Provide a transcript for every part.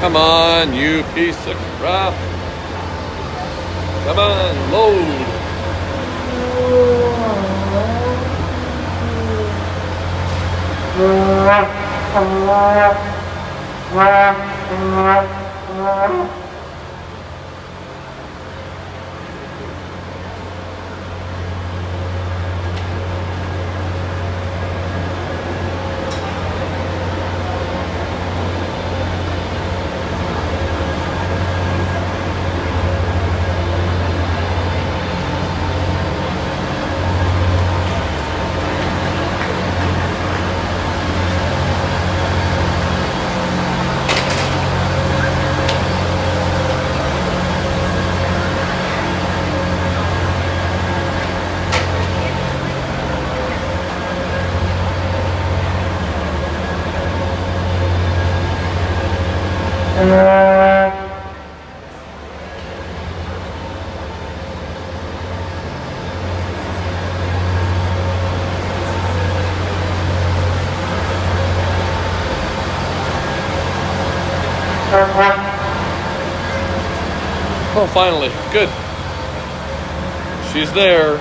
Come on, you piece of crap. Come on, load. Oh, finally. Good. She's there.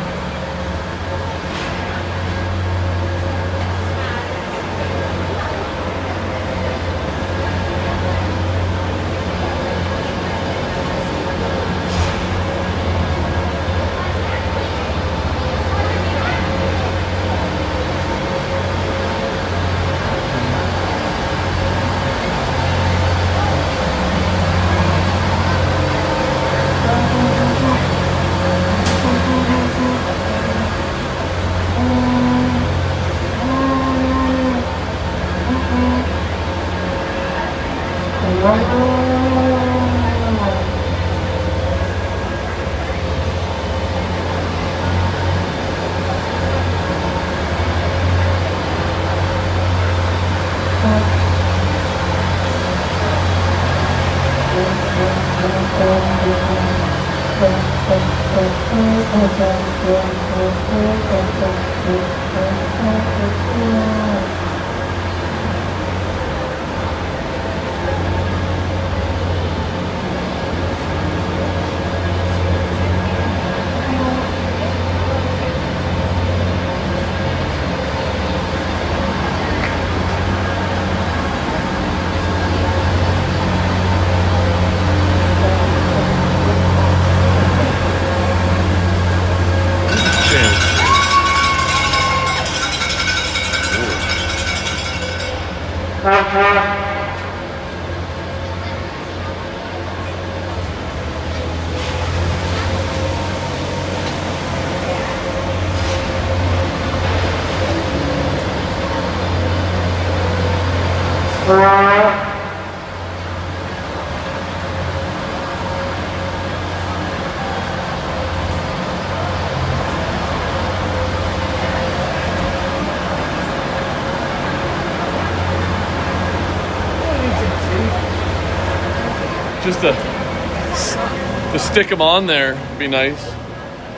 Just to stick them on there would be nice.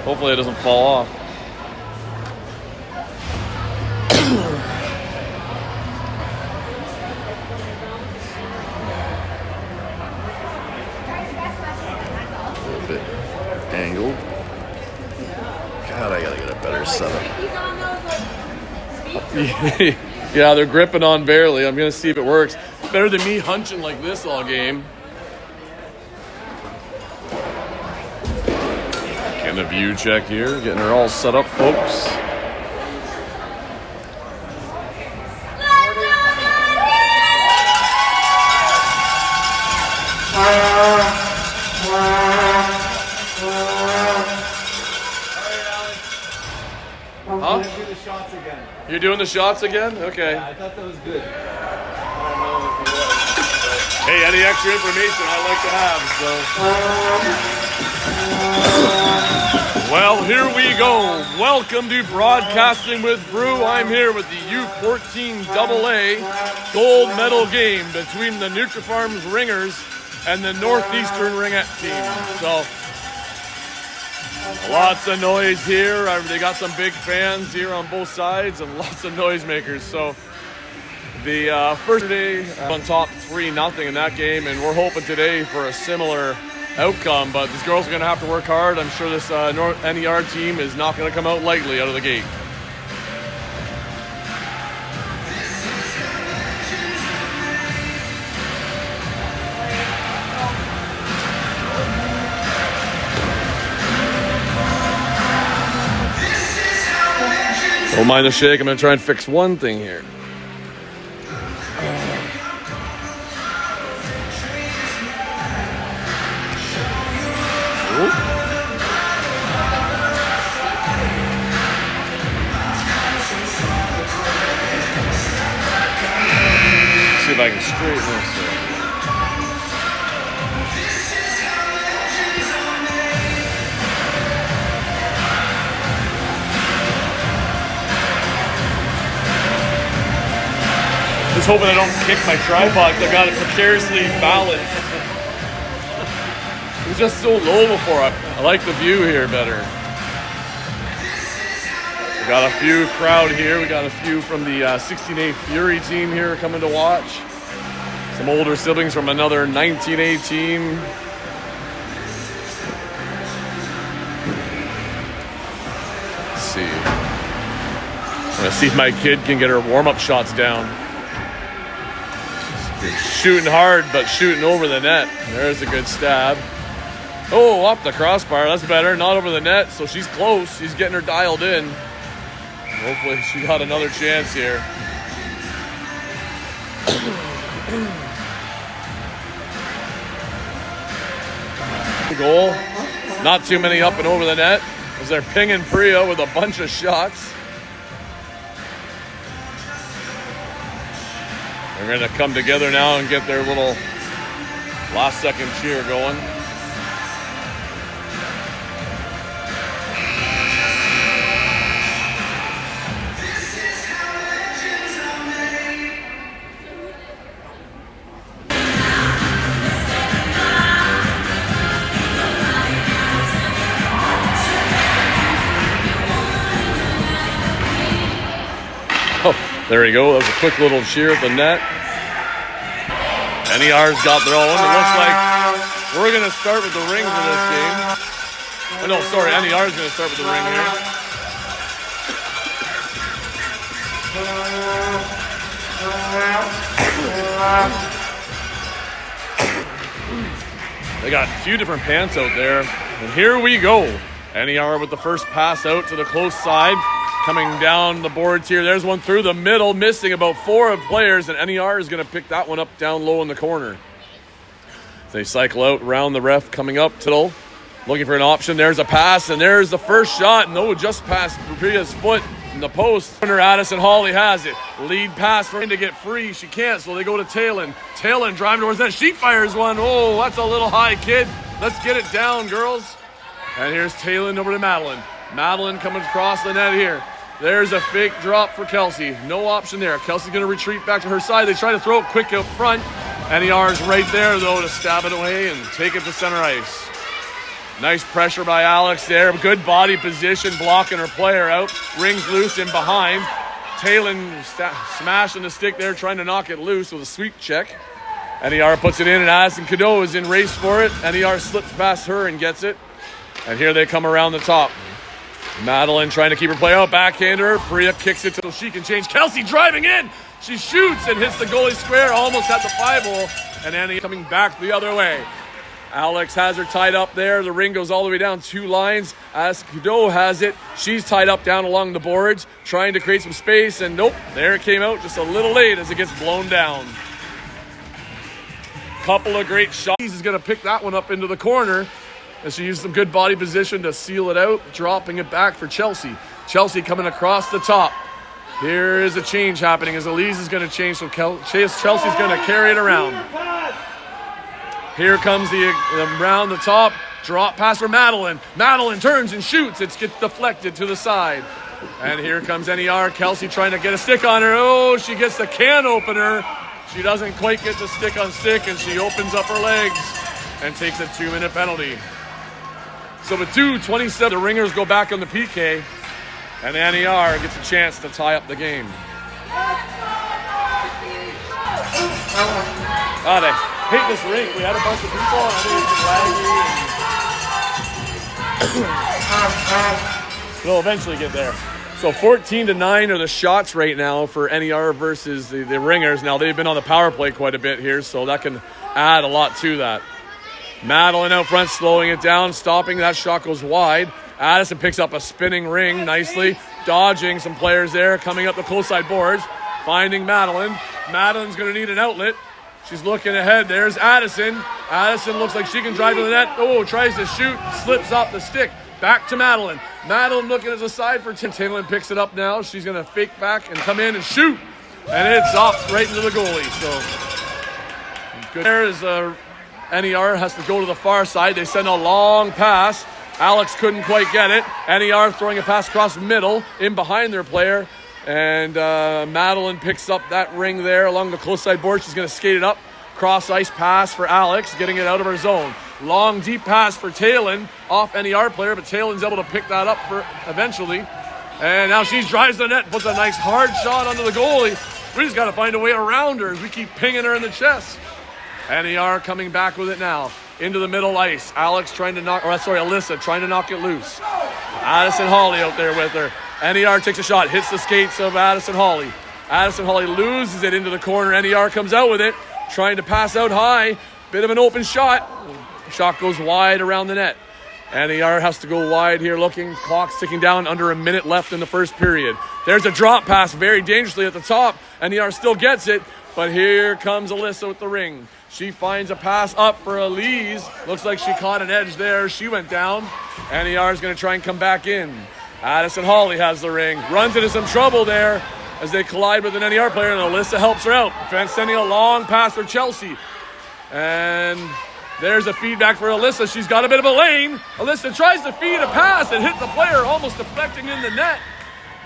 Hopefully it doesn't fall off. A little bit angled. God, I gotta get a better setup. Yeah, they're gripping on barely. I'm gonna see if it works. Better than me hunching like this all game. Getting a view check here, getting her all set up, folks. Huh? I'm gonna do the shots again. You're doing the shots again? Okay. Yeah, I thought that was good. I don't know if it was. Hey, any extra information I like to have, so. Well, here we go. Welcome to Broadcasting with Brew. I'm here with the U14AA gold medal game between the Nutrafarms Ringers and the Northeastern Ringette team. So, lots of noise here. They got some big fans here on both sides and lots of noisemakers. So, the first day on top 3-0 in that game, and we're hoping today for a similar outcome. But these girls are going to have to work hard. I'm sure this NER team is not going to come out lightly out of the gate. Don't mind the shake. I'm going to try and fix one thing here. See if I can straighten this. Just hoping I don't kick my tripod because I got it precariously balanced. It was just so low before. I like the view here better. We got a few crowd here. We got a few from the 16A Fury team here coming to watch. Some older siblings from another 19A team. Let's see. I'm gonna see if my kid can get her warm-up shots down. Shooting hard, but shooting over the net. There's a good stab. Oh, off the crossbar. That's better. Not over the net, so she's close. She's getting her dialed in. Hopefully she got another chance here. Goal. Not too many up and over the net as they're pinging Priya with a bunch of shots. They're going to come together now and get their little last second cheer going. Oh, there you go. That was a quick little cheer at the net. NER's got their own. It looks like we're going to start with the ring for this game. Oh, no, sorry. NER's going to start with the ring here. They got a few different pants out there. And here we go. NER with the first pass out to the close side. Coming down the boards here. There's one through the middle, missing about 4 players, and NER is going to pick that one up down low in the corner. They cycle out around the ref, coming up to looking for an option. There's a pass, and there's the first shot. No, just past Priya's foot in the post. Addison Hawley has it. Lead pass for him to get free. She can't, so they go to Talon. Talon driving towards that. She fires one. Oh, that's a little high, kid. Let's get it down, girls. And here's Talon over to Madeline. Madeline coming across the net here. There's a fake drop for Kelsey. No option there. Kelsey's going to retreat back to her side. They try to throw it quick up front. NER's right there, though, to stab it away and take it to center ice. Nice pressure by Alex there. Good body position, blocking her player out. Rings loose in behind. Talon smashing the stick there, trying to knock it loose with a sweep check. NER puts it in, and Addison Cadeau is in race for it. NER slips past her and gets it. And here they come around the top. Madeline trying to keep her play out, backhander. Priya kicks it so she can change. Kelsey driving in. She shoots and hits the goalie square, almost at the 5-hole. And Annie coming back the other way. Alex has her tied up there. The ring goes all the way down 2 lines. As Cadeau has it, she's tied up down along the boards, trying to create some space. And nope, there it came out just a little late as it gets blown down. Couple of great shots. He's going to pick that one up into the corner. And she used some good body position to seal it out, dropping it back for Chelsea. Chelsea coming across the top. Here is a change happening as Elise is going to change, so Chelsea's going to carry it around. Here comes the around the top. Drop pass for Madeline. Madeline turns and shoots. It gets deflected to the side. And here comes NER. Kelsey trying to get a stick on her. Oh, she gets the can opener. She doesn't quite get the stick on stick, and she opens up her legs and takes a 2-minute penalty. So with 2:27, the Ringers go back on the PK, and NER gets a chance to tie up the game. Oh, they hate this rink. We had a bunch of people, and I think it's laggy. They'll eventually get there. So 14-9 are the shots right now for NER versus the Ringers. Now, they've been on the power play quite a bit here, so that can add a lot to that. Madeline out front, slowing it down, stopping. That shot goes wide. Addison picks up a spinning ring nicely, dodging some players there, coming up the close side boards, finding Madeline. Madeline's going to need an outlet. She's looking ahead. There's Addison. Addison looks like she can drive to the net. Oh, tries to shoot, slips off the stick. Back to Madeline. Madeline looking as a side for Taylor, picks it up now. She's going to fake back and come in and shoot. And it's off right into the goalie. So good. There is NER has to go to the far side. They send a long pass. Alex couldn't quite get it. NER throwing a pass across middle in behind their player. And Madeline picks up that ring there along the close side board. She's going to skate it up. Cross ice pass for Alex, getting it out of her zone. Long deep pass for Talon off NER player, but Talon's able to pick that up for eventually. And now she drives the net, puts a nice hard shot onto the goalie. We just got to find a way around her as we keep pinging her in the chest. NER coming back with it now into the middle ice. Alyssa trying to knock it loose. Addison Hawley out there with her. NER takes a shot, hits the skates of Addison Hawley. Addison Hawley loses it into the corner. NER comes out with it, trying to pass out high. Bit of an open shot. Shot goes wide around the net. NER has to go wide here looking. Clock's ticking down, under a minute left in the first period. There's a drop pass very dangerously at the top. NER still gets it, but here comes Alyssa with the ring. She finds a pass up for Elise. Looks like she caught an edge there. She went down. NER is going to try and come back in. Addison Hawley has the ring. Runs into some trouble there as they collide with an NER player, and Alyssa helps her out. Defense sending a long pass for Chelsea. And there's a feedback for Alyssa. She's got a bit of a lane. Alyssa tries to feed a pass and hit the player, almost deflecting in the net.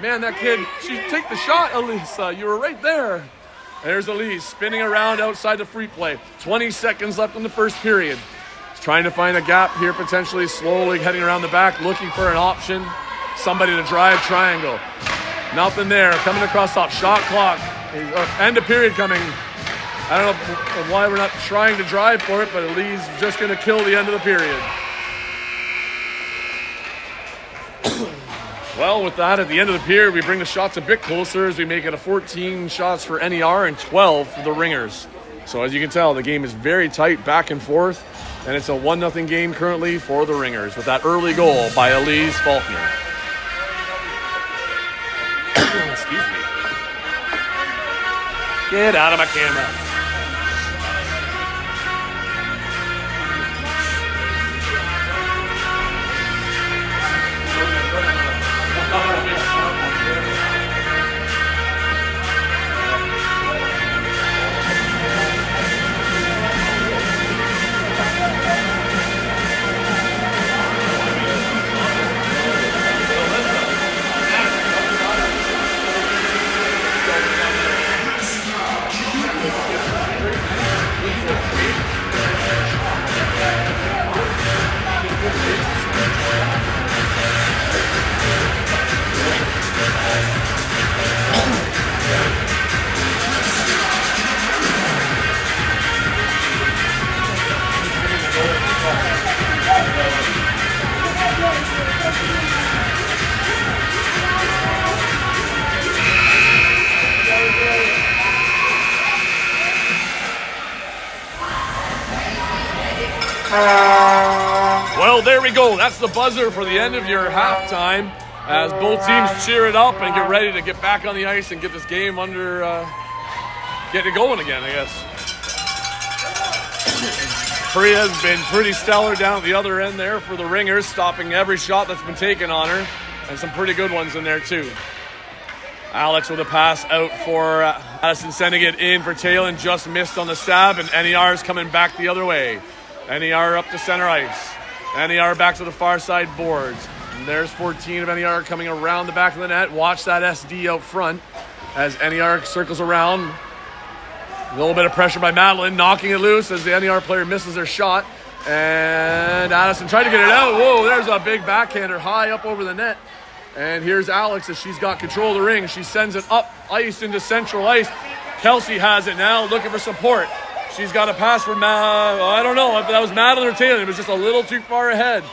Man, that kid, she take the shot, Alyssa. You were right there. There's Elise spinning around outside the free play. 20 seconds left in the first period. She's trying to find a gap here, potentially slowly heading around the back, looking for an option. Somebody to drive triangle. Nothing there. Coming across top. Shot clock. End of period coming. I don't know why we're not trying to drive for it, but Elise just going to kill the end of the period. Well, with that, at the end of the period, we bring the shots a bit closer as we make it a 14 shots for NER and 12 for the Ringers. So as you can tell, the game is very tight, back and forth, and it's a 1-0 game currently for the Ringers with that early goal by Elise Faulkner. Excuse me. Get out of my camera. Well, there we go. That's the buzzer for the end of your halftime as both teams cheer it up and get ready to get back on the ice and get this game under, get it going again, I guess. Priya's been pretty stellar down at the other end there for the Ringers, stopping every shot that's been taken on her. and some pretty good ones in there too. Alex with a pass out for Addison, sending it in for Talon. Just missed on the stab, and NER is coming back the other way. NER up to center ice. NER back to the far side boards. And there's 14 of NER coming around the back of the net. Watch that SD out front as NER circles around. A little bit of pressure by Madeline, knocking it loose as the NER player misses their shot. And Addison tried to get it out. Whoa, there's a big backhander high up over the net. And here's Alex as she's got control of the ring. She sends it up ice into central ice. Kelsey has it now, looking for support. She's got a pass from, I don't know if that was Madeline or Talon. It was just a little too far ahead.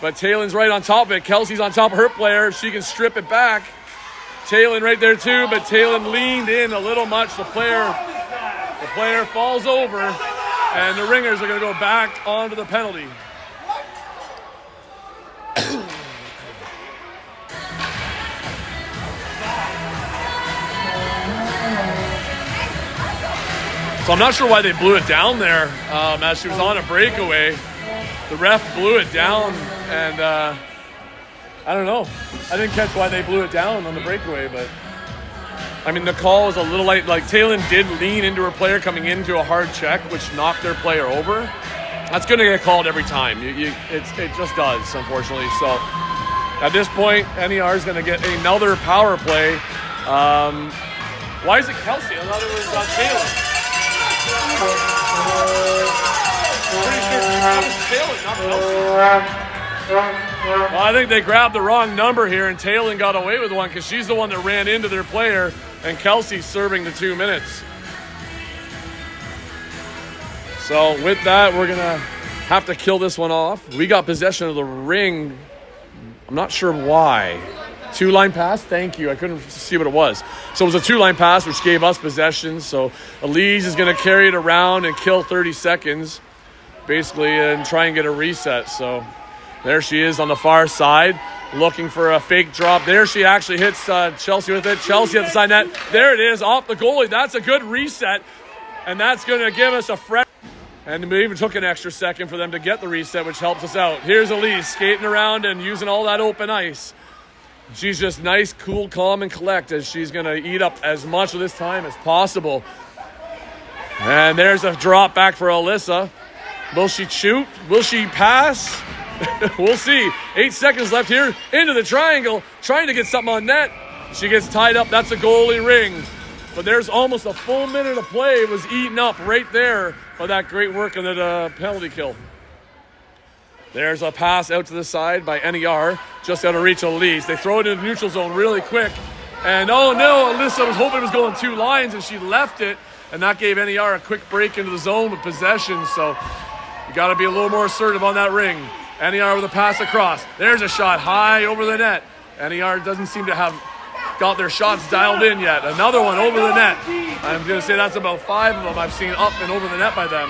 But Talon's right on top of it. Kelsey's on top of her player. She can strip it back. Talon right there too, but Talon leaned in a little much. The player falls over, and the Ringers are going to go back onto the penalty. So I'm not sure why they blew it down there as she was on a breakaway. The ref blew it down, and I don't know. I didn't catch why they blew it down on the breakaway, but I mean, the call was a little light. Like, Talon did lean into her player coming into a hard check, which knocked their player over. That's going to get called every time. It just does, unfortunately. So at this point, NER is going to get another power play. Why is it Kelsey? I thought it was Talon. Pretty sure Talon, not Kelsey. Well, I think they grabbed the wrong number here, and Talon got away with one because she's the one that ran into their player, and Kelsey's serving the 2 minutes. So with that, we're going to have to kill this one off. We got possession of the ring. I'm not sure why. 2-line pass? Thank you. I couldn't see what it was. So it was a 2-line pass, which gave us possession. So Elise is going to carry it around and kill 30 seconds, basically, and try and get a reset. So there she is on the far side, looking for a fake drop. There she actually hits Chelsea with it. Chelsea at the side net. There it is, off the goalie. That's a good reset, and that's going to give us a fresh. And we even took an extra second for them to get the reset, which helps us out. Here's Elise skating around and using all that open ice. She's just nice, cool, calm, and collect as she's going to eat up as much of this time as possible. And there's a drop back for Alyssa. Will she shoot? Will she pass? We'll see. 8 seconds left here into the triangle, trying to get something on net. She gets tied up. That's a goalie ring. But there's almost a full minute of play. It was eaten up right there by that great work on the penalty kill. There's a pass out to the side by NER, just out of reach of Elise. They throw it into the neutral zone really quick. And oh no, Alyssa was hoping it was going 2 lines, and she left it. And that gave NER a quick break into the zone with possession. So you got to be a little more assertive on that ring. NER with a pass across. There's a shot high over the net. NER doesn't seem to have got their shots dialed in yet. Another one over the net. I'm going to say that's about 5 of them I've seen up and over the net by them.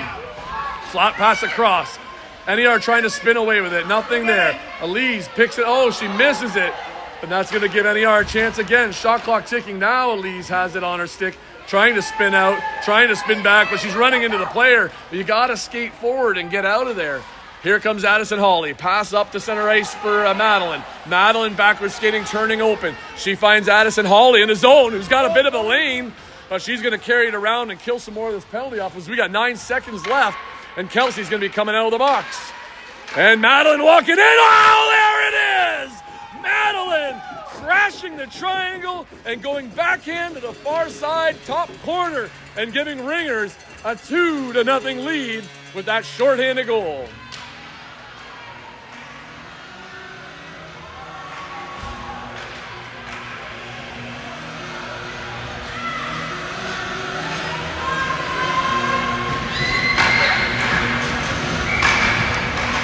Flat pass across. NER trying to spin away with it. Nothing there. Elise picks it. Oh, she misses it. And that's going to give NER a chance again. Shot clock ticking now. Elise has it on her stick. Trying to spin out. Trying to spin back. But she's running into the player. You got to skate forward and get out of there. Here comes Addison Hawley. Pass up to center ice for Madeline. Madeline backward skating, turning open. She finds Addison Hawley in the zone, who's got a bit of a lane, but she's going to carry it around and kill some more of this penalty off as we got 9 seconds left, and Kelsey's going to be coming out of the box. And Madeline walking in. Oh, there it is! Madeline crashing the triangle and going backhand to the far side, top corner, and giving Ringers a 2-0 lead with that shorthanded goal.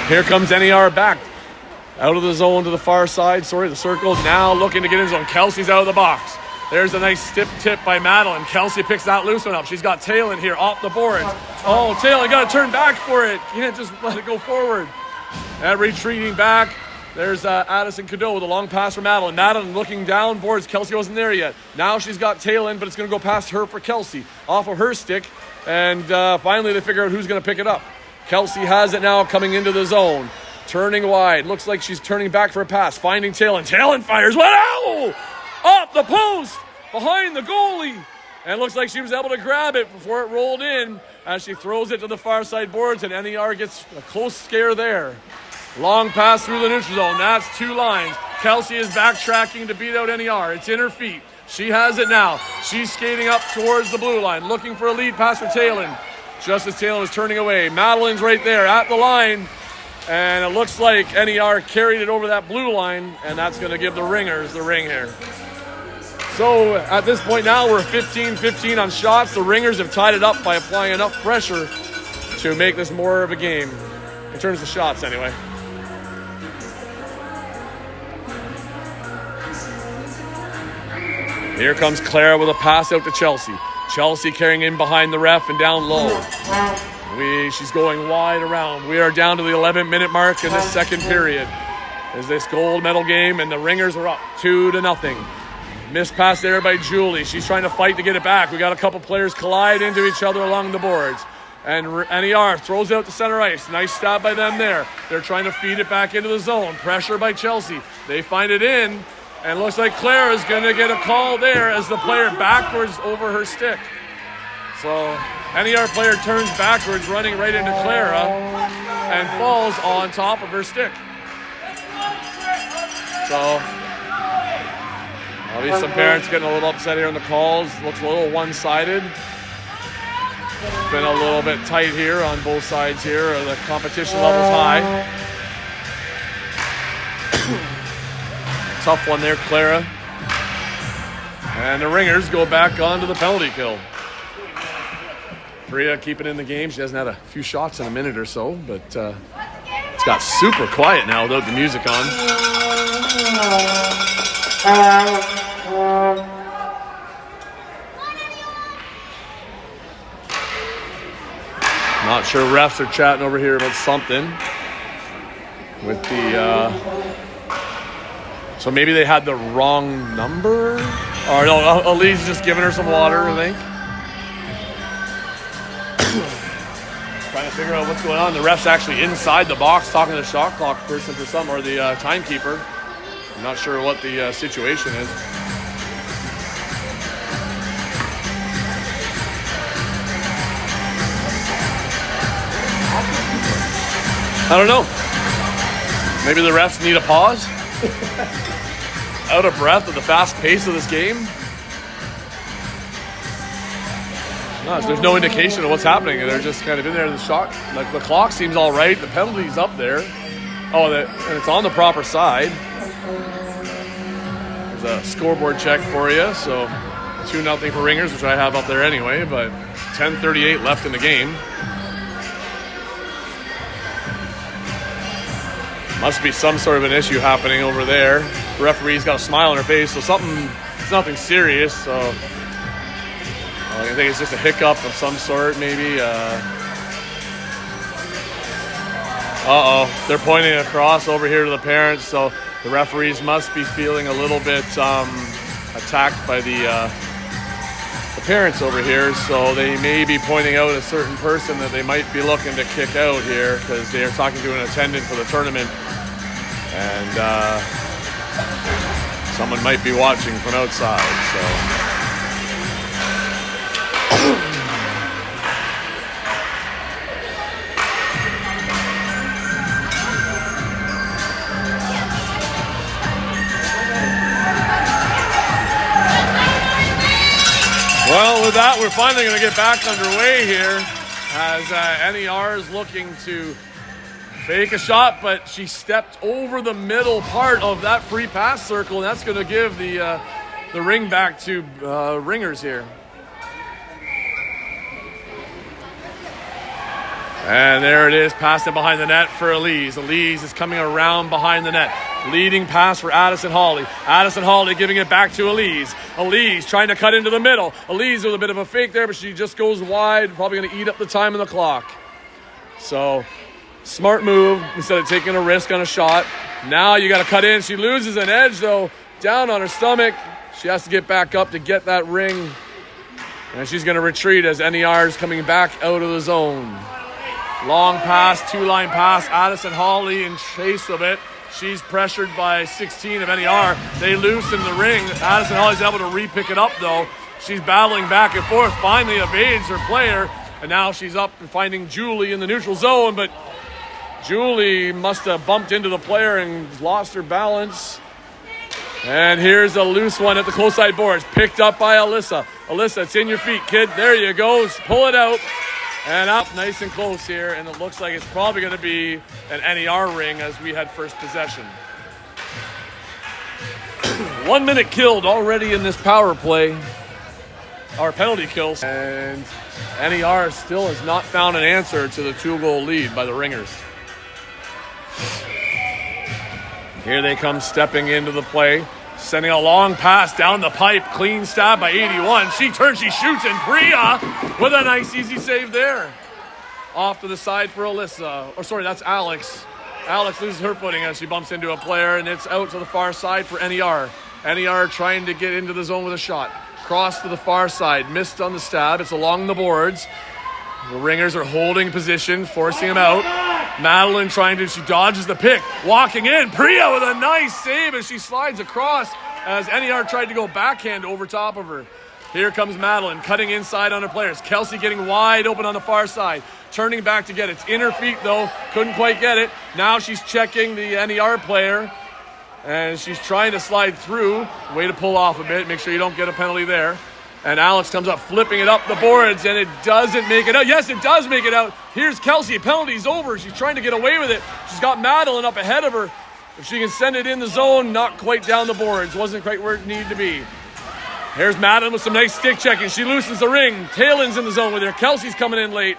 Here comes NER back. Out of the zone to the far side. The circle. Now looking to get in zone. Kelsey's out of the box. There's a nice stip tip by Madeline. Kelsey picks that loose one up. She's got Talon here off the boards. Oh, Talon got to turn back for it. You can't just let it go forward. And retreating back. There's Addison Cadeau with a long pass for Madeline. Madeline looking down boards. Kelsey wasn't there yet. Now she's got Talon, but it's going to go past her for Kelsey. Off of her stick. And finally they figure out who's going to pick it up. Kelsey has it now coming into the zone. turning wide. Looks like she's turning back for a pass. Finding Talon. Talon fires. Wow! Off the post! Behind the goalie. And it looks like she was able to grab it before it rolled in as she throws it to the far side boards, and NER gets a close scare there. Long pass through the neutral zone. That's 2 lines. Kelsey is backtracking to beat out NER. It's in her feet. She has it now. She's skating up towards the blue line, looking for a lead pass for Talon. Just as Talon was turning away. Madeline's right there at the line. And it looks like NER carried it over that blue line, and that's going to give the Ringers the ring here. So at this point now, we're 15-15 on shots. The Ringers have tied it up by applying enough pressure to make this more of a game, in terms of shots anyway. Here comes Clara with a pass out to Chelsea. Chelsea carrying in behind the ref and down low. She's going wide around. We are down to the 11-minute mark in this second period. Is this gold medal game, and the Ringers are up 2-0. Missed pass there by Julie. She's trying to fight to get it back. We got a couple players collide into each other along the boards. And NER throws it out to center ice. Nice stop by them there. They're trying to feed it back into the zone. Pressure by Chelsea. They find it in. And looks like Claire is going to get a call there as the player backwards over her stick. So NER player turns backwards, running right into Clara, and falls on top of her stick. So obviously some parents getting a little upset here on the calls. Looks a little one-sided. Been a little bit tight here on both sides here. The competition level's high. Tough one there, Clara. And the Ringers go back onto the penalty kill. Priya keeping in the game. She hasn't had a few shots in a minute or so, but it's got super quiet now without the music on. Not sure refs are chatting over here about something with the so maybe they had the wrong number, or no, Elise just giving her some water, I think. Trying to figure out what's going on. The ref's actually inside the box talking to the shot clock person for some, or the timekeeper. I'm not sure what the situation is. I don't know. Maybe the refs need a pause? Out of breath at the fast pace of this game? No, there's no indication of what's happening. They're just kind of in there. The shot, like the clock seems all right. The penalty's up there. Oh, and it's on the proper side. There's a scoreboard check for you. So 2-0 for Ringers, which I have up there anyway. But 10:38 left in the game. Must be some sort of an issue happening over there. The referee's got a smile on her face, so it's nothing serious. So I think it's just a hiccup of some sort, maybe. They're pointing across over here to the parents, so the referees must be feeling a little bit attacked by the parents over here. So they may be pointing out a certain person that they might be looking to kick out here because they are talking to an attendant for the tournament. And someone might be watching from outside, so. Well, with that, we're finally going to get back underway here as NER is looking to fake a shot, but she stepped over the middle part of that free pass circle, and that's going to give the ring back to Ringers here. And there it is, passed it behind the net for Elise. Elise is coming around behind the net. Leading pass for Addison Hawley. Addison Hawley giving it back to Elise. Elise trying to cut into the middle. Elise with a bit of a fake there, but she just goes wide, probably going to eat up the time on the clock. So, smart move instead of taking a risk on a shot. Now you got to cut in. She loses an edge, though, down on her stomach. She has to get back up to get that ring. And she's going to retreat as NER is coming back out of the zone. Long pass, two-line pass. Addison Hawley in chase of it. She's pressured by 16 of NER. They loosen the ring. Addison Hawley's able to re-pick it up, though. She's battling back and forth. Finally evades her player. And now she's up and finding Julie in the neutral zone. But Julie must have bumped into the player and lost her balance. And here's a loose one at the close side boards. Picked up by Alyssa. Alyssa, it's in your feet, kid. There you go. Pull it out. And up nice and close here. And it looks like it's probably going to be an NER ring as we had first possession. 1 minute killed already in this power play. Our penalty kills. And NER still has not found an answer to the 2-goal lead by the Ringers. Here they come stepping into the play. Sending a long pass down the pipe. Clean stab by 81. She turns, she shoots, and Priya with a nice easy save there. Off to the side for Alyssa. Or sorry, that's Alex. Alex loses her footing as she bumps into a player, and it's out to the far side for NER. NER trying to get into the zone with a shot. Cross to the far side. Missed on the stab. It's along the boards. The Ringers are holding position, forcing him out. Madeline she dodges the pick. Walking in. Priya with a nice save as she slides across as NER tried to go backhand over top of her. Here comes Madeline cutting inside on her players. Kelsey getting wide open on the far side. Turning back to get it. It's in her feet though. Couldn't quite get it. Now she's checking the NER player. And she's trying to slide through. Way to pull off a bit. Make sure you don't get a penalty there. And Alex comes up, flipping it up the boards, and it doesn't make it out. Yes, it does make it out. Here's Kelsey. Penalty's over. She's trying to get away with it. She's got Madeline up ahead of her. If she can send it in the zone, not quite down the boards. Wasn't quite where it needed to be. Here's Madeline with some nice stick checking. She loosens the ring. Taylor's in the zone with her. Kelsey's coming in late.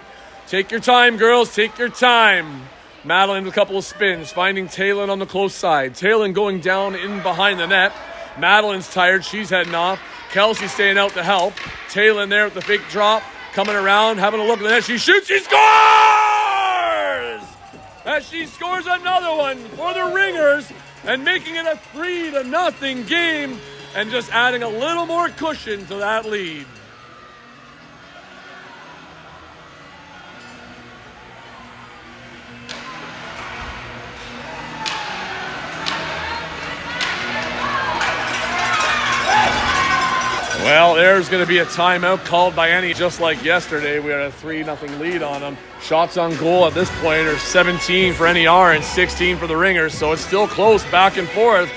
Take your time, girls. Take your time. Madeline with a couple of spins, finding Taylor on the close side. Taylor going down in behind the net. Madeline's tired. She's heading off. Kelsey staying out to help. Taylor there with the fake drop. Coming around, having a look at the net. She shoots. She scores! As she scores another one for the Ringers and making it a 3-0 game and just adding a little more cushion to that lead. Well, there's going to be a timeout called by any. Just like yesterday, we had a 3-0 lead on them. Shots on goal at this point are 17 for NER and 16 for the Ringers, so it's still close back and forth.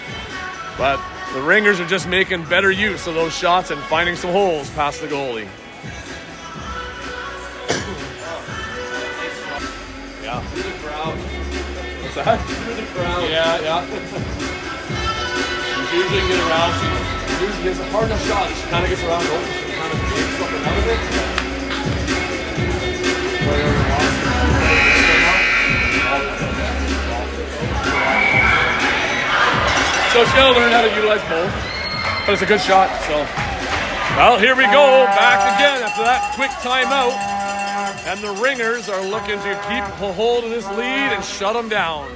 But the Ringers are just making better use of those shots and finding some holes past the goalie. Yeah. Through the crowd. What's that? Through the crowd. Yeah. She usually can get around. She usually gets a hard enough shot. She kind of gets around goal. She kind of makes something out of it. So she's got to learn how to utilize both. But it's a good shot, so. Well, here we go. Back again after that quick timeout. And the Ringers are looking to keep a hold of this lead and shut them down.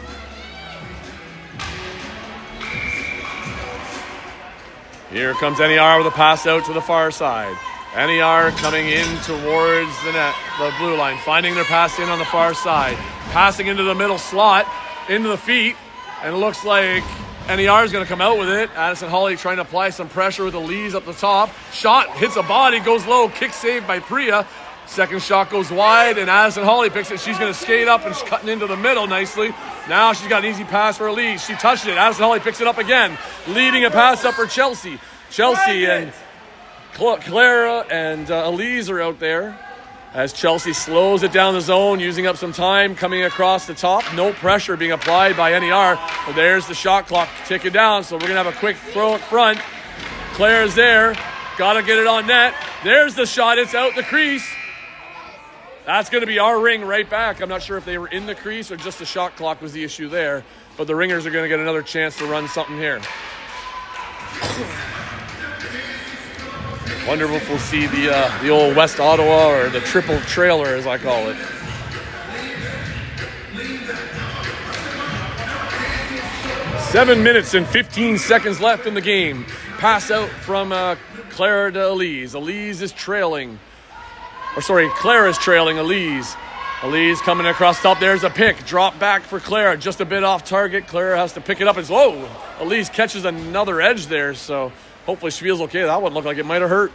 Here comes NER with a pass out to the far side. NER coming in towards the net, the blue line, finding their pass in on the far side. Passing into the middle slot, into the feet, and it looks like NER is going to come out with it. Addison Hawley trying to apply some pressure with Elise up the top. Shot hits a body, goes low, kick saved by Priya. Second shot goes wide, and Addison Hawley picks it. She's going to skate up and she's cutting into the middle nicely. Now she's got an easy pass for Elise. She touched it. Addison Hawley picks it up again, leading a pass up for Chelsea. Chelsea and Clara and Elise are out there as Chelsea slows it down the zone, using up some time, coming across the top. No pressure being applied by NER. But there's the shot clock ticking down, so we're going to have a quick throw up front. Claire's there. Got to get it on net. There's the shot. It's out the crease. That's going to be our ring right back. I'm not sure if they were in the crease or just the shot clock was the issue there. But the Ringers are going to get another chance to run something here. Wonder if we'll see the old West Ottawa or the triple trailer, as I call it. Seven minutes and 15 seconds left in the game. Pass out from Clara to Elise. Elise is trailing. Claire is trailing Elise. Elise coming across top. There's a pick. Drop back for Clara. Just a bit off target. Clara has to pick it up. It's low. Elise catches another edge there, so hopefully she feels okay. That one looked like it might have hurt.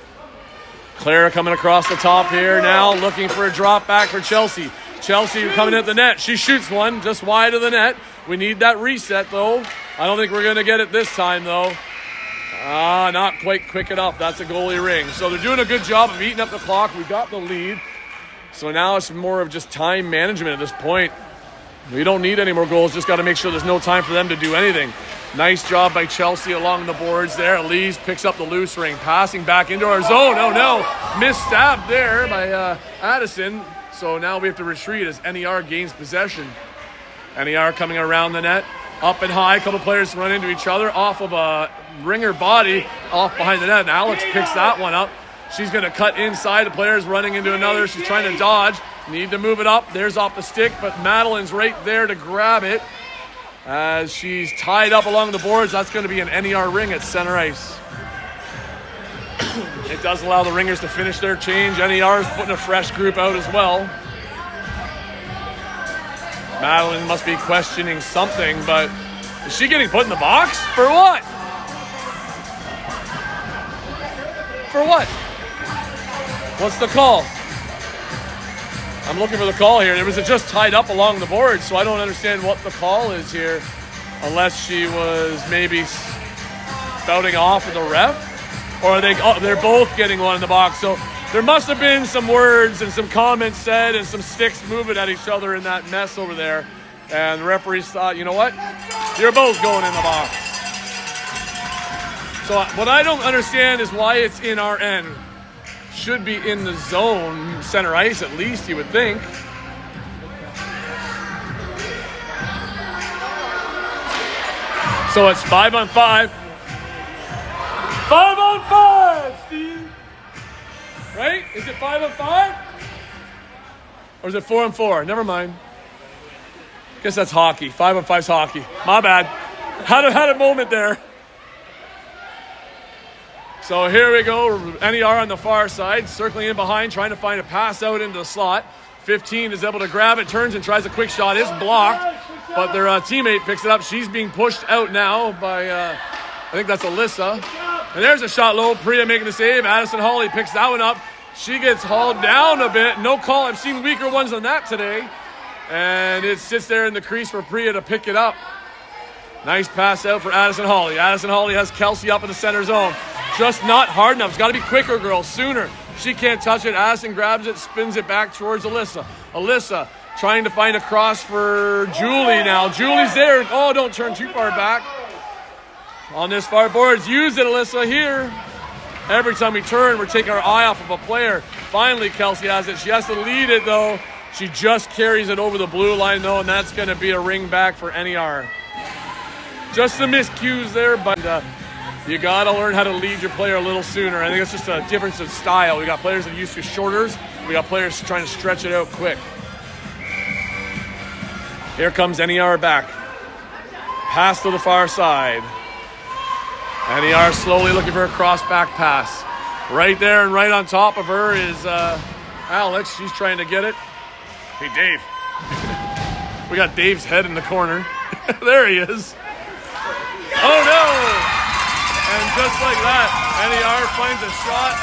Clara coming across the top here now, looking for a drop back for Chelsea. Chelsea coming at the net. She shoots one just wide of the net. We need that reset, though. I don't think we're going to get it this time, though. Not quite quick enough. That's a goalie ring. So they're doing a good job of eating up the clock. We got the lead. So now it's more of just time management at this point. We don't need any more goals. Just got to make sure there's no time for them to do anything. Nice job by Chelsea along the boards there. Elise picks up the loose ring. Passing back into our zone. Oh, no. Missed stab there by Addison. So now we have to retreat as NER gains possession. NER coming around the net. Up and high. A couple players run into each other. Off of a ringer body. Off behind the net. And Alex picks that one up. She's going to cut inside. The player's running into another. She's trying to dodge. Need to move it up. There's off the stick, but Madeline's right there to grab it. As she's tied up along the boards, that's going to be an NER ring at center ice. It does allow the ringers to finish their change. NER is putting a fresh group out as well. Madeline must be questioning something, but is she getting put in the box? For what? For what? What's the call? I'm looking for the call here. It was just tied up along the board, so I don't understand what the call is here, unless she was maybe spouting off at the ref, or they're both getting one in the box. So there must have been some words and some comments said and some sticks moving at each other in that mess over there. And the referees thought, you know what? You're both going in the box. So what I don't understand is why it's in our end. Should be in the zone, center ice at least, you would think. So it's 5-on-5. 5-on-5, Steve! Right? Is it 5-on-5? Or is it 4-on-4? Never mind. Guess that's hockey. 5-on-5's hockey. My bad. Had a moment there. So here we go, NER on the far side, circling in behind, trying to find a pass out into the slot. 15 is able to grab it, turns and tries a quick shot. It's blocked, but their teammate picks it up. She's being pushed out now by, I think that's Alyssa. And there's a shot low, Priya making the save. Addison Hawley picks that one up. She gets hauled down a bit. No call, I've seen weaker ones than that today. And it sits there in the crease for Priya to pick it up. Nice pass out for Addison Hawley. Addison Hawley has Kelsey up in the center zone. Just not hard enough. It's got to be quicker, girls, sooner. She can't touch it. Addison grabs it, spins it back towards Alyssa. Alyssa trying to find a cross for Julie now. Julie's there. Oh, don't turn too far back. On this far boards, use it, Alyssa, here. Every time we turn, we're taking our eye off of a player. Finally, Kelsey has it. She has to lead it, though. She just carries it over the blue line, though, and that's going to be a ring back for NER. Just some miscues there, but you got to learn how to lead your player a little sooner. I think it's just a difference of style. We got players that are used to shorters. We got players trying to stretch it out quick. Here comes NER back. Pass to the far side. NER slowly looking for a cross-back pass. Right there and right on top of her is Alex. She's trying to get it. Hey, Dave. We got Dave's head in the corner. There he is. Oh, no! And just like that, NER finds a shot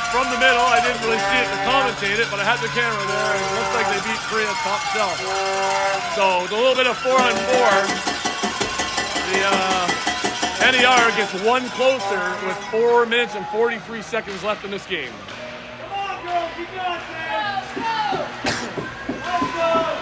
from the middle. I didn't really see it to commentate it, but I had the camera there, and it looks like they beat Priya top shelf. So, with a little bit of 4-on-4, the NER gets one closer with 4 minutes and 43 seconds left in this game. Come on, girls, you got this! Let's go!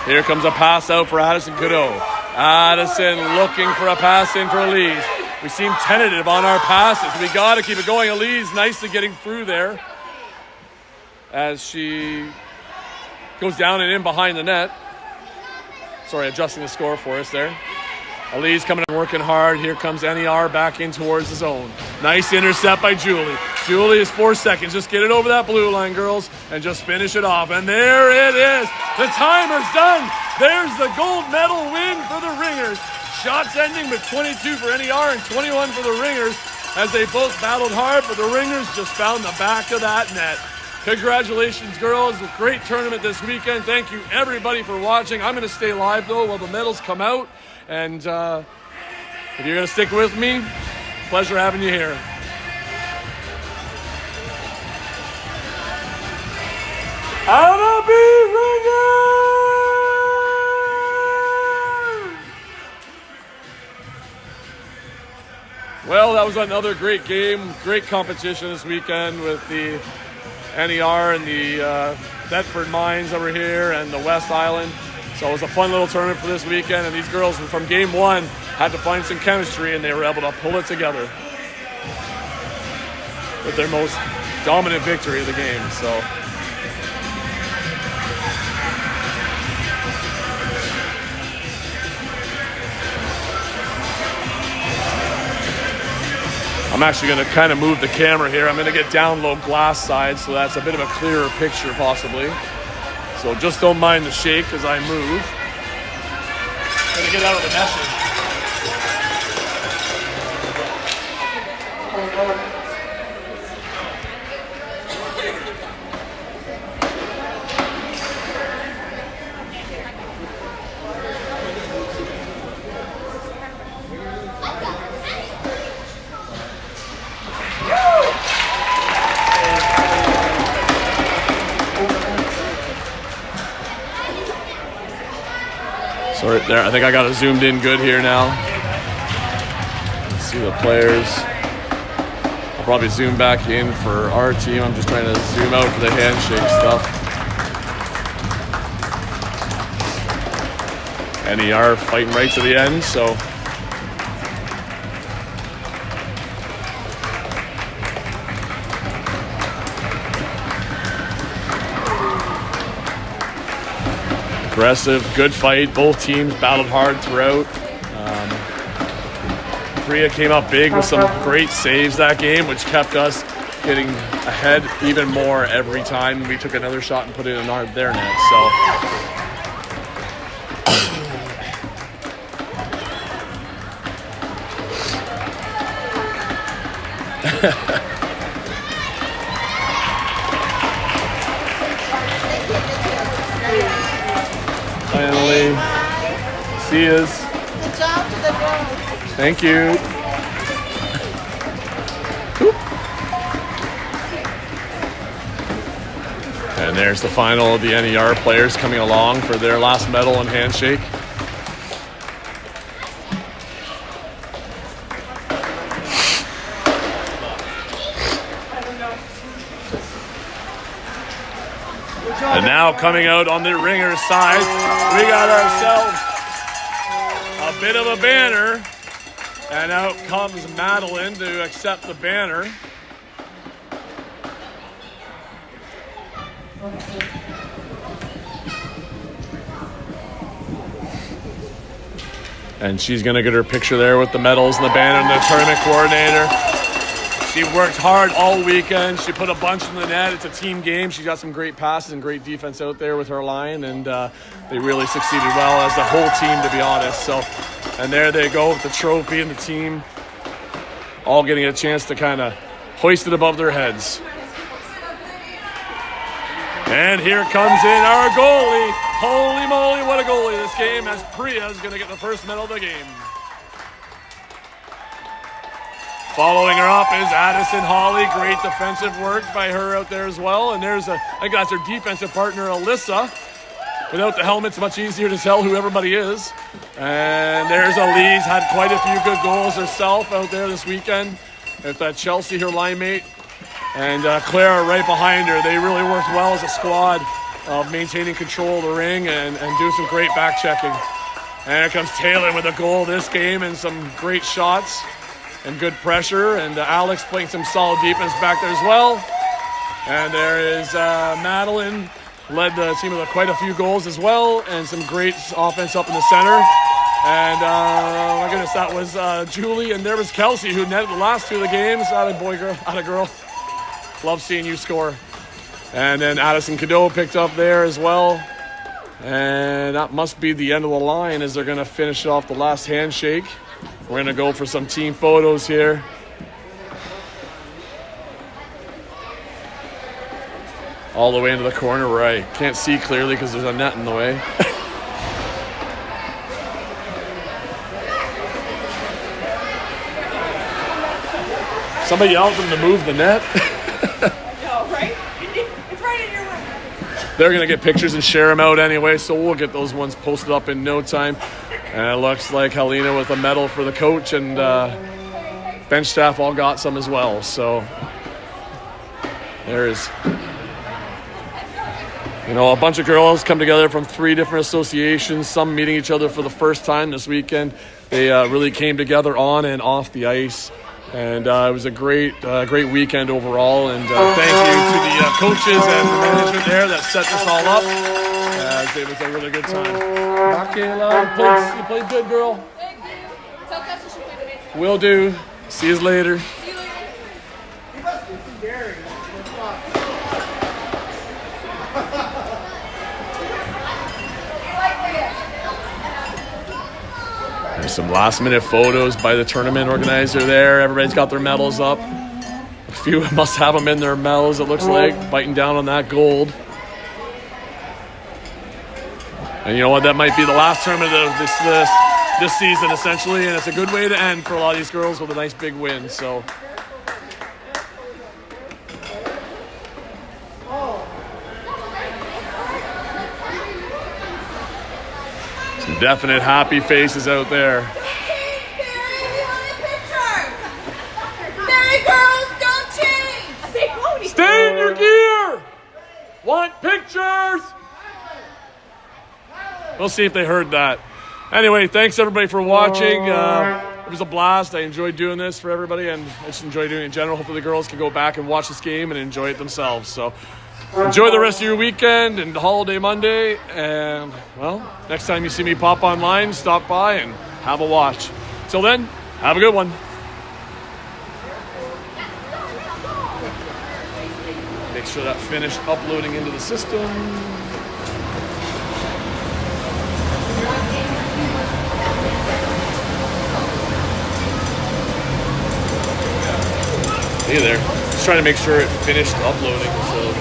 Here comes a pass out for Addison Cadeau. Addison looking for a pass in for Elise. We seem tentative on our passes. We got to keep it going. Elise nicely getting through there as she goes down and in behind the net. Sorry, adjusting the score for us there. Elise coming and working hard. Here comes NER back in towards the zone. Nice intercept by Julie. Julie is 4 seconds. Just get it over that blue line, girls, and just finish it off. And there it is. The timer's done. There's the gold medal win for the Ringers. Shots ending with 22 for NER and 21 for the Ringers. as they both battled hard, but the Ringers just found the back of that net. Congratulations, girls. A great tournament this weekend. Thank you, everybody, for watching. I'm going to stay live, though, while the medals come out. And if you're going to stick with me, pleasure having you here. Out Ringers! Well, that was another great game, great competition this weekend with the NER and the Thetford Mines over here and the West Island. So it was a fun little tournament for this weekend, and these girls from game one had to find some chemistry, and they were able to pull it together with their most dominant victory of the game. So I'm actually going to kind of move the camera here. I'm going to get down low glass side, so that's a bit of a clearer picture possibly. So just don't mind the shake as I move. I'm going to get out of the message. So right there, I think I got it zoomed in good here now. Let's see the players. I'll probably zoom back in for our team. I'm just trying to zoom out for the handshake stuff. NER fighting right to the end, so. Aggressive, good fight. Both teams battled hard throughout. Priya came up big with some great saves that game, which kept us getting ahead even more every time we took another shot and put it in their net. So. Finally, see us. Good job to the girls. Thank you. And there's the final of the NER players coming along for their last medal and handshake. And now coming out on the Ringers side, we got ourselves a bit of a banner. And out comes Madeline to accept the banner. And she's going to get her picture there with the medals and the banner and the tournament coordinator. She worked hard all weekend. She put a bunch in the net. It's a team game. She got some great passes and great defense out there with her line, and they really succeeded well as a whole team, to be honest. So, and there they go with the trophy and the team all getting a chance to kind of hoist it above their heads. And here comes in our goalie. Holy moly, what a goalie this game, as Priya is going to get the first medal of the game. Following her up is Addison Hawley. Great defensive work by her out there as well. And there's I think that's her defensive partner, Alyssa. Without the helmet, it's much easier to tell who everybody is. And there's Elise, had quite a few good goals herself out there this weekend. With Chelsea, her line mate. And Clara right behind her. They really worked well as a squad of maintaining control of the ring and doing some great back checking. And here comes Taylor with a goal this game and some great shots and good pressure. And Alex playing some solid defense back there as well. And there is Madeline, led the team with quite a few goals as well, and some great offense up in the center. And my goodness, that was Julie, and there was Kelsey, who netted the last two of the games. Atta boy, girl, atta girl. Love seeing you score. And then Addison Cadeau picked up there as well. And that must be the end of the line as they're going to finish off the last handshake. We're going to go for some team photos here. all the way into the corner where I can't see clearly because there's a net in the way. Somebody yelled at them to move the net. No, right? It's right in your way. They're going to get pictures and share them out anyway, so we'll get those ones posted up in no time. And it looks like Helena with a medal for the coach, and bench staff all got some as well. So there's, a bunch of girls come together from 3 different associations, some meeting each other for the first time this weekend. They really came together on and off the ice. And it was a great weekend overall. And thank you to the coaches and the management there that set this all up. It was a really good time. Kayla, you played good, girl. Thank you. Tell Kessa she played amazing. Will do. See you later. See you later. There's some last-minute photos by the tournament organizer there. Everybody's got their medals up. A few must have them in their medals, it looks like, biting down on that gold. And you know what? That might be the last tournament of this season, essentially, and it's a good way to end for a lot of these girls with a nice big win. So. Some definite happy faces out there. Stay in your gear! Want pictures? We'll see if they heard that. Anyway, thanks everybody for watching. It was a blast. I enjoyed doing this for everybody, and I just enjoy doing it in general. Hopefully the girls can go back and watch this game and enjoy it themselves. So enjoy the rest of your weekend and holiday Monday. And, well, next time you see me pop online, stop by and have a watch. Till then, have a good one. Make sure that finished uploading into the system. Hey there. Just trying to make sure it finished uploading. So.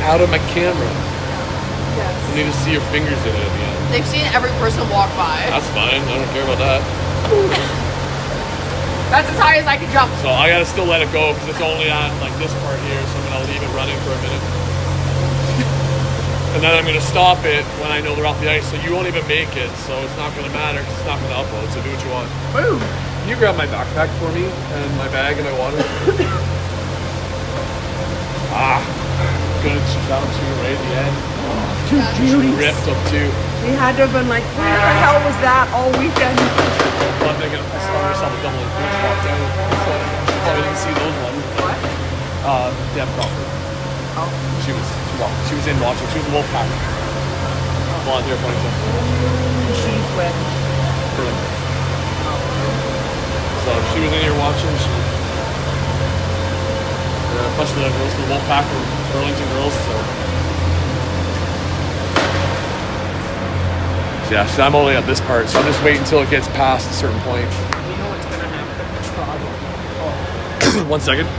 Out of my camera. I need to see your fingers in it at the end. They've seen every person walk by. That's fine. I don't care about that. That's as high as I can jump. So I gotta still let it go because it's only on like this part here. So I'm gonna leave it running for a minute. And then I'm going to stop it when I know they're off the ice, so you won't even make it, so it's not going to matter because it's not going to upload, so do what you want. Boom! Can you grab my backpack for me and my bag and my water? Good. She found two right at the end. Two beauties. Ripped up two. We had to have been like, where the hell was that all weekend? I'm making a myself a double and walk down. So you probably didn't see those ones. What? Deb Crawford. Oh. She was in watching. She was a Wolfpack. Blonde hair, ponytail. She's with. Burlington. So she was in here watching. A bunch of the girls from the Wolfpack were Burlington girls. So yeah, so I'm only at this part. So I'm just waiting until it gets past a certain point. You know what's going to happen? 1 second.